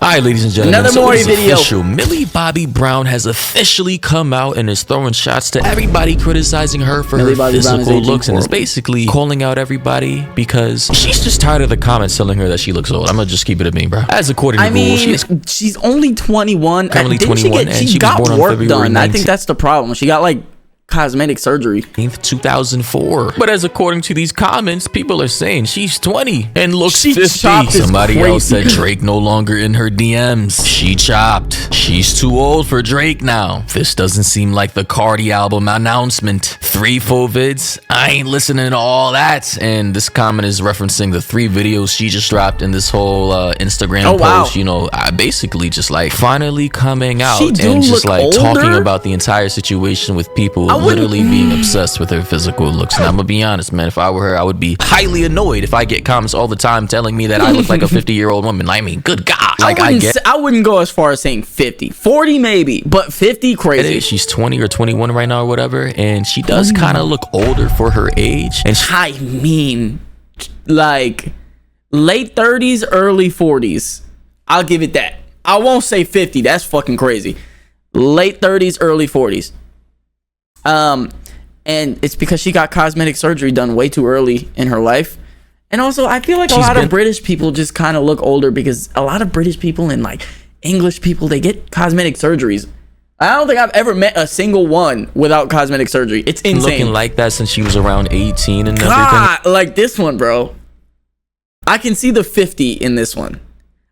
Alright, ladies and gentlemen, Another Mori video. Official. Millie Bobby Brown has officially come out and is throwing shots to everybody criticizing her for her physical looks and is basically calling out everybody because she's just tired of the comments telling her that she looks old. I'm gonna just keep it at me, bro. As according to Google, she's only 21. Currently 21, and she got was born work on February done. 19th. I think that's the problem. She got like cosmetic surgery. 2004. But as according to these comments, people are saying she's 20 and looks 50. Somebody else said Drake no longer in her DMs. She chopped. She's too old for Drake now. This doesn't seem like the Cardi album announcement. 3 full vids. I ain't listening to all that. And this comment is referencing the 3 videos she just dropped in this whole Instagram post. You know, I basically just like finally coming out and just like talking about the entire situation with people literally being obsessed with her physical looks. And I'm gonna be honest, man, if I were her, I would be highly annoyed if I get comments all the time telling me that I look like a 50-year-old woman. I mean, good God. Like, I wouldn't go as far as saying 50. 40 maybe, but 50 crazy. She's 20 or 21 right now or whatever, and she does kind of look older for her age. And I mean, like late 30s, early 40s. I'll give it that. I won't say 50. That's fucking crazy. Late 30s, early 40s. And it's because she got cosmetic surgery done way too early in her life. And also, I feel like a lot of British people just kind of look older because a lot of British people and like English people, they get cosmetic surgeries. I don't think I've ever met a single one without cosmetic surgery. It's insane. Looking like that since she was around 18 and everything. Like this one, bro. I can see the 50 in this one.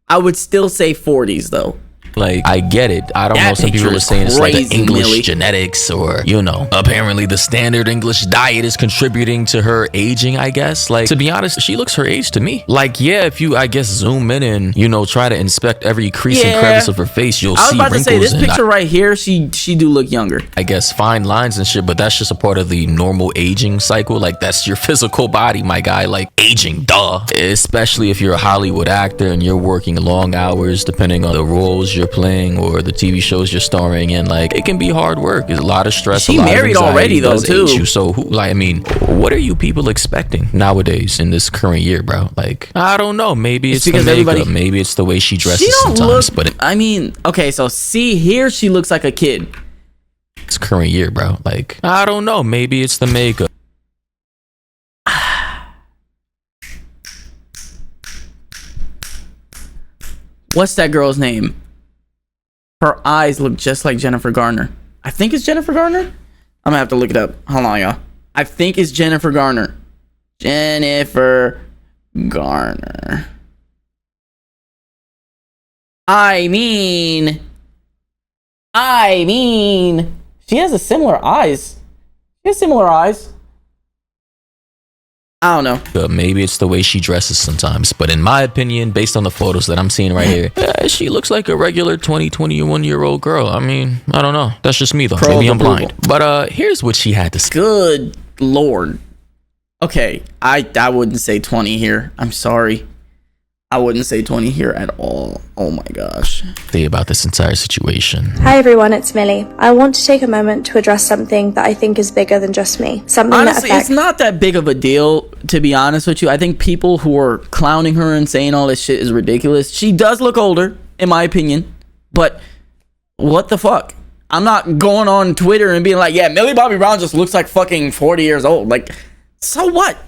I would still say 40s though. Like, I get it. I don't know. Some people are saying it's like an English genetics or, you know, apparently the standard English diet is contributing to her aging, I guess. Like, to be honest, she looks her age to me. Like, yeah, if you, I guess, zoom in and, you know, try to inspect every crease and crevice of her face, you'll see wrinkles. I was about to say, this picture right here, she do look younger. I guess fine lines and shit, but that's just a part of the normal aging cycle. Like, that's your physical body, my guy. Like, aging, duh. Especially if you're a Hollywood actor and you're working long hours, depending on the roles you're playing or the TV shows you're starring in. Like, it can be hard work. There's a lot of stress. She married already though too. So who, like, I mean, what are you people expecting nowadays in this current year, bro? Like, I don't know. Maybe it's because the makeup. Maybe it's the way she dresses sometimes. But I mean, okay, so see here, she looks like a kid. It's current year, bro. Like, I don't know. Maybe it's the makeup. What's that girl's name? Her eyes look just like Jennifer Garner. I think it's Jennifer Garner. I'm gonna have to look it up. Hold on, y'all. I think it's Jennifer Garner. Jennifer Garner. I mean, she has a similar eyes. She has similar eyes. I don't know. Maybe it's the way she dresses sometimes, but in my opinion, based on the photos that I'm seeing right here, she looks like a regular 21-year-old girl. I mean, I don't know. That's just me though. Maybe I'm blind. But here's what she had to say. Good Lord. Okay, I wouldn't say 20 here. I'm sorry. I wouldn't say 20 here at all. Oh my gosh. Say about this entire situation. Hi everyone, it's Millie. I want to take a moment to address something that I think is bigger than just me. Something honestly, it's not that big of a deal, to be honest with you. I think people who are clowning her and saying all this shit is ridiculous. She does look older, in my opinion, but what the fuck? I'm not going on Twitter and being like, yeah, Millie Bobby Brown just looks like fucking 40 years old. Like, so what?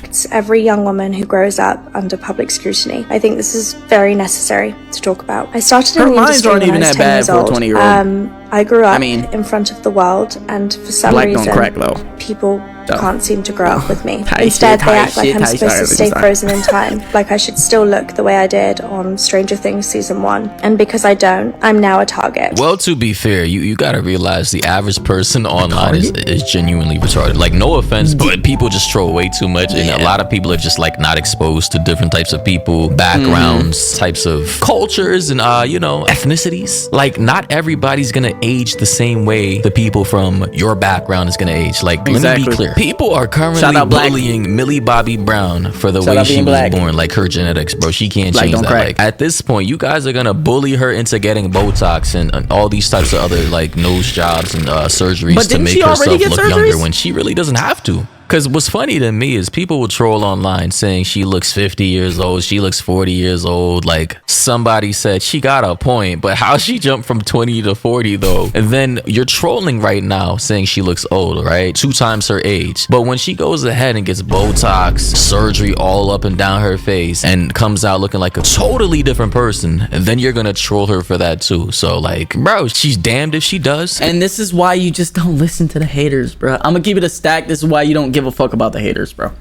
It's every young woman who grows up under public scrutiny. I think this is very necessary to talk about. I started in the industry when I was 10 years old. I grew up in front of the world, and for some reason, people can't seem to grow up with me. Instead, they act like I'm supposed to stay frozen in time, like I should still look the way I did on Stranger Things Season 1. And because I don't, I'm now a target. Well, to be fair, you gotta realize the average person online is genuinely retarded. Like, no offense, but people just troll way too much, and a lot of people are just like not exposed to different types of people, backgrounds, types of cultures, and you know, ethnicities. Like, not everybody's gonna age the same way the people from your background is gonna age. Like, let me be clear. People are currently bullying Millie Bobby Brown for the way she was born, like her genetics, bro. She can't change that. Like, at this point, you guys are gonna bully her into getting Botox and all these types of other like nose jobs and surgeries to make herself look younger when she really doesn't have to. Because what's funny to me is people will troll online saying she looks 50 years old, she looks 40 years old. Like, somebody said she got a point, but how she jumped from 20 to 40 though? And then you're trolling right now saying she looks old, right? 2 times her age. But when she goes ahead and gets Botox, surgery all up and down her face, and comes out looking like a totally different person, and then you're gonna troll her for that too. So like, bro, she's damned if she does. And this is why you just don't listen to the haters, bro. I'm gonna keep it a stack. This is why you don't give a fuck about the haters, bro.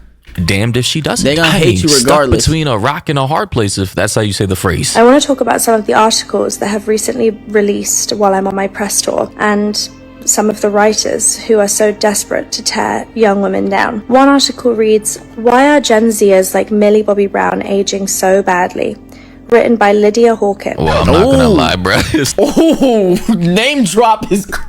Damned if she doesn't. They're gonna hate you regardless. Stuck between a rock and a hard place, if that's how you say the phrase. I want to talk about some of the articles that have recently released while I'm on my press tour, and some of the writers who are so desperate to tear young women down. One article reads, "Why are Gen Zers like Millie Bobby Brown aging so badly?" Written by Lydia Hawkins. Well, I'm not gonna lie, bro. Name drop is crazy.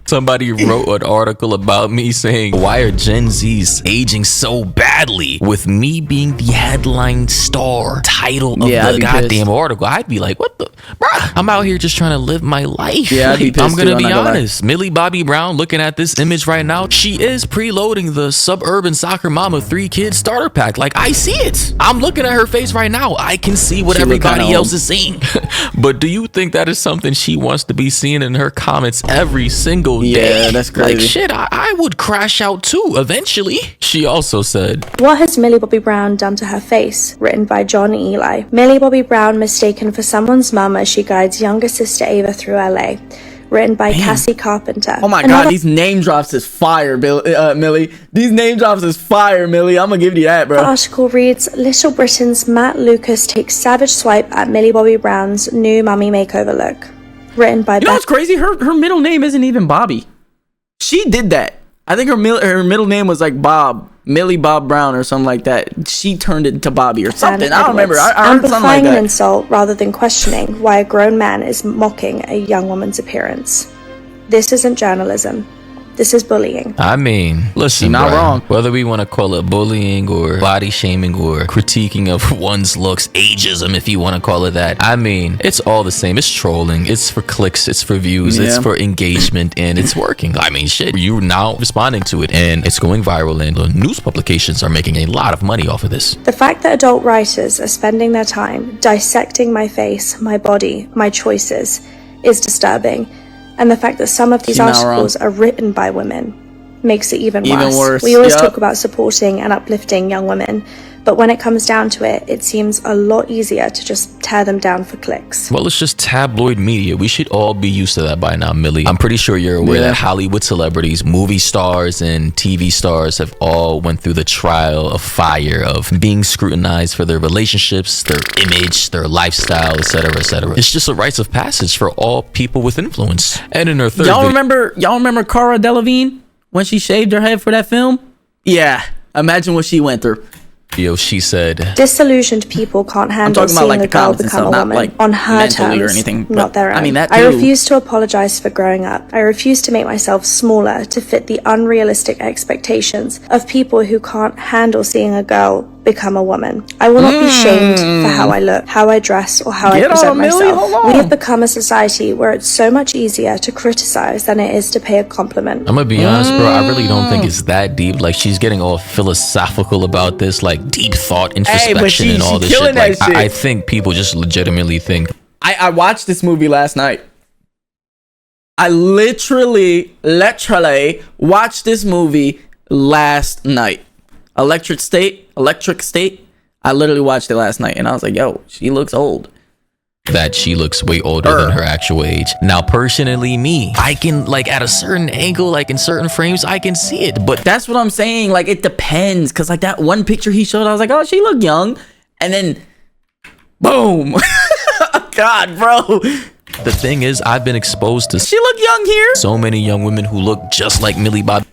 Somebody wrote an article about me saying, why are Gen Zs aging so badly? With me being the headline star title of the goddamn article. I'd be like, what the? Bruh, I'm out here just trying to live my life. Yeah, I'd be pissed I'm gonna too, be honest. Millie Bobby Brown, looking at this image right now, she is preloading the suburban soccer mama 3 kids starter pack. Like, I see it. I'm looking at her face right now. I can see what everybody else is seeing. But do you think that is something she wants to be seeing in her comments every single day? Yeah, that's crazy. Like, shit, I would crash out too eventually. She also said, "What has Millie Bobby Brown done to her face?" Written by John Eli. Millie Bobby Brown mistaken for someone's mum as she guides younger sister Ava through LA. Written by Cassie Carpenter. Oh my god, these name drops is fire, Millie. These name drops is fire, Millie. I'm gonna give you that, bro. The article reads, "Little Britain's Matt Lucas takes savage swipe at Millie Bobby Brown's new mummy makeover look." Written by You know what's crazy? Her middle name isn't even Bobby. She did that. I think her middle name was like Bob, Millie Bob Brown or something like that. She turned it to Bobby or something. I don't remember. I heard something like that. Amplifying an insult rather than questioning why a grown man is mocking a young woman's appearance. This isn't journalism. This is bullying. I mean, listen, not bro, wrong. whether we want to call it bullying or body shaming or critiquing of one's looks, ageism, if you want to call it that. I mean, it's all the same. It's trolling. It's for clicks. It's for views. It's for engagement, and it's working. I mean, shit, you're now responding to it, and it's going viral, and the news publications are making a lot of money off of this. The fact that adult writers are spending their time dissecting my face, my body, my choices is disturbing. And the fact that some of these articles are written by women makes it even worse. We always talk about supporting and uplifting young women, but when it comes down to it, it seems a lot easier to just tear them down for clicks. Well, it's just tabloid media. We should all be used to that by now, Millie. I'm pretty sure you're aware that Hollywood celebrities, movie stars, and TV stars have all went through the trial of fire of being scrutinized for their relationships, their image, their lifestyle, etc., etc. It's just a rites of passage for all people with influence. And in her third Y'all remember Cara Delevingne when she shaved her head for that film? Yeah, imagine what she went through. She said, "Disillusioned people can't handle seeing a girl become a woman on her terms, not their own. I refuse to apologize for growing up. I refuse to make myself smaller to fit the unrealistic expectations of people who can't handle seeing a girl become a woman. I will not be shamed for how I look, how I dress, or how I present myself. We have become a society where it's so much easier to criticize than it is to pay a compliment." I'm gonna be honest, bro, I really don't think it's that deep. Like, she's getting all philosophical about this, like deep thought, introspection, and all this shit. Like, I think people just legitimately think. I watched this movie last night. I literally watched this movie last night. Electric State. I literally watched it last night, and I was like, yo, she looks old. That she looks way older than her actual age. Now, personally, me, I can, like, at a certain angle, like in certain frames, I can see it. But that's what I'm saying. Like, it depends. Because, like, that one picture he showed, I was like, oh, she looked young. And then, boom. God, bro. The thing is, I've been exposed to she look young here. So many young women who look just like Millie Bobby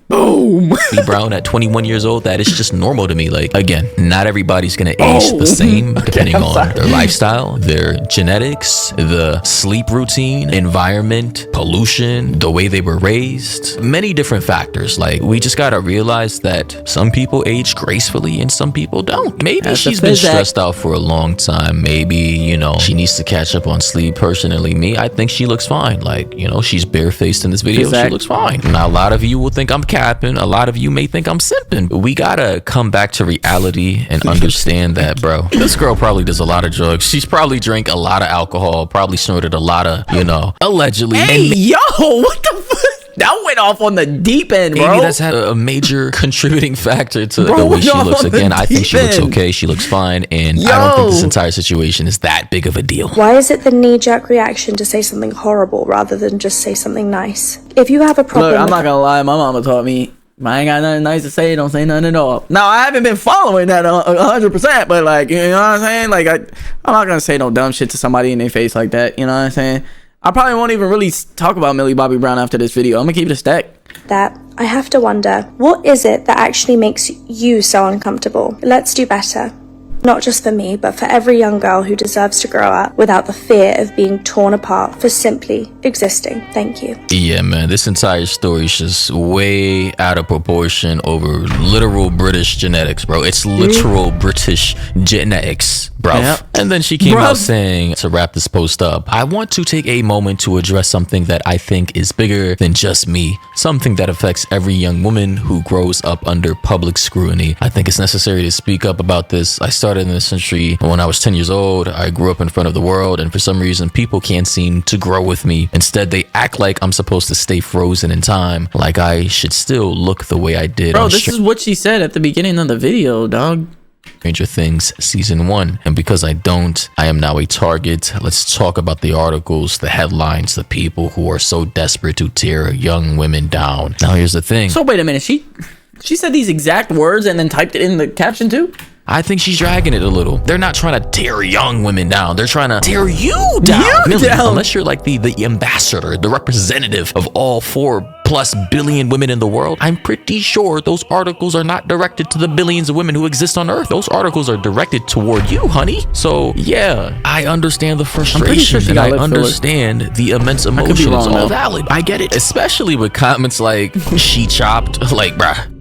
Brown at 21 years old that it's just normal to me. Like, again, not everybody's gonna age the same depending on their lifestyle, their genetics, the sleep routine, environment, pollution, the way they were raised, many different factors. Like, we just gotta realize that some people age gracefully and some people don't. Maybe she's been stressed out for a long time. Maybe, you know, she needs to catch up on sleep. Personally, me, me, I think she looks fine. Like, you know, she's barefaced in this video. She looks fine. Now, a lot of you will think I'm capping. A lot of you may think I'm simping. But we gotta come back to reality and understand that, bro. This girl probably does a lot of drugs. She's probably drank a lot of alcohol, probably snorted a lot of, you know, allegedly. Hey, yo, what the fuck? That went off on the deep end, bro. Maybe that's had a major contributing factor to the way she looks. Again, I think she looks okay. She looks fine. And I don't think this entire situation is that big of a deal. Why is it the knee-jerk reaction to say something horrible rather than just say something nice? If you have a problem... Look, I'm not gonna lie. My mama taught me, if I ain't got nothing nice to say, don't say nothing at all. Now, I haven't been following that 100%, but like, you know what I'm saying? Like, I'm not gonna say no dumb shit to somebody in their face like that. You know what I'm saying? I probably won't even really talk about Millie Bobby Brown after this video. I'm gonna keep it a stack. That I have to wonder, what is it that actually makes you so uncomfortable? Let's do better. Not just for me, but for every young girl who deserves to grow up without the fear of being torn apart for simply existing. Thank you. Yeah, man, this entire story is just way out of proportion over literal British genetics, bro. It's literal British genetics, bro. Yep. And then she came out saying, to wrap this post up, I want to take a moment to address something that I think is bigger than just me. Something that affects every young woman who grows up under public scrutiny. I think it's necessary to speak up about this. I started in this century when I was 10 years old. I grew up in front of the world, and for some reason people can't seem to grow with me. Instead, they act like I'm supposed to stay frozen in time, like I should still look the way I did. Bro, this is what she said at the beginning of the video, dog. Stranger Things season 1, and because I don't, I am now a target. Let's talk about the articles, the headlines, the people who are so desperate to tear young women down. Now here's the thing. So wait a minute, she said these exact words and then typed it in the caption too? I think she's dragging it a little. They're not trying to tear young women down. They're trying to tear you down. Unless you're like the ambassador, the representative of all 4+ billion women in the world. I'm pretty sure those articles are not directed to the billions of women who exist on Earth. Those articles are directed toward you, honey. So yeah, I understand the frustration, and I understand the immense emotion. It's all valid. I get it. Especially with comments like, she chopped, like, bruh.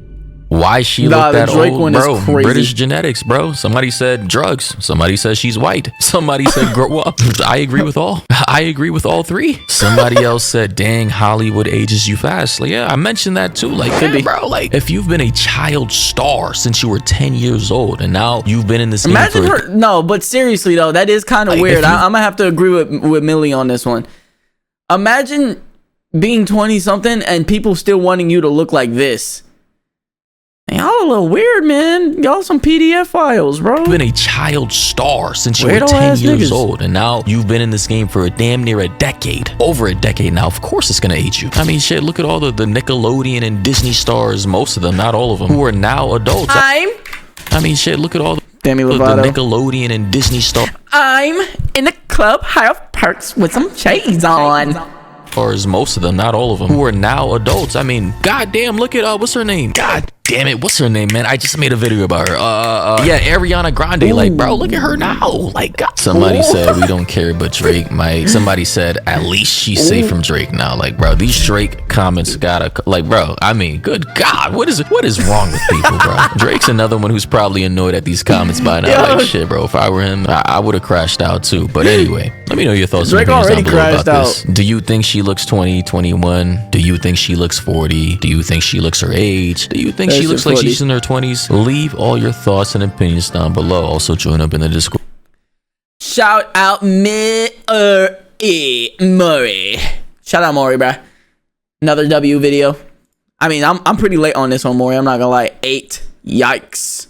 Why she look that old, bro? British genetics, bro. Somebody said drugs. Somebody says she's white. Somebody said grow up. I agree with all. I agree with all three. Somebody else said, dang, Hollywood ages you fast. Like, yeah, I mentioned that too. Like, yeah, bro, like if you've been a child star since you were 10 years old and now you've been in this game for... No, but seriously though, that is kind of like, weird. I'm gonna have to agree with Millie on this one. Imagine being 20 something and people still wanting you to look like this. Y'all a little weird, man. Y'all some PDF files, bro. You've been a child star since you were 10 years old, and now you've been in this game for a damn near a decade. Over a decade now. Of course it's gonna age you. I mean, shit, look at all the Nickelodeon and Disney stars, most of them, not all of them, who are now adults. I mean, shit, look at all the Nickelodeon and Disney stars. I'm in the club, high off perks with some shades on. Or most of them, not all of them, who are now adults. I mean, goddamn, look at what's her name? God damn it, what's her name, man? I just made a video about her. Yeah, Ariana Grande. Ooh. Like, bro, look at her now. Like, God. Somebody said we don't care, but Drake might. Somebody said at least she's safe from Drake now. Like, bro, these Drake comments gotta, like, bro. I mean, good God, what is wrong with people, bro? Drake's another one who's probably annoyed at these comments by now. Like, shit, bro. If I were him, I would have crashed out too. But anyway, let me know your thoughts. Drake already crashed out. This. Do you think she looks 20, 21? Do you think she looks 40? Do you think she looks her age? Do you think she looks like she's in her 20s? Leave all your thoughts and opinions down below. Also join up in the Discord. Shout out Mori. Shout out Mori, bro. Another W video. I mean, I'm pretty late on this one, Mori. I'm not gonna lie. 8. Yikes.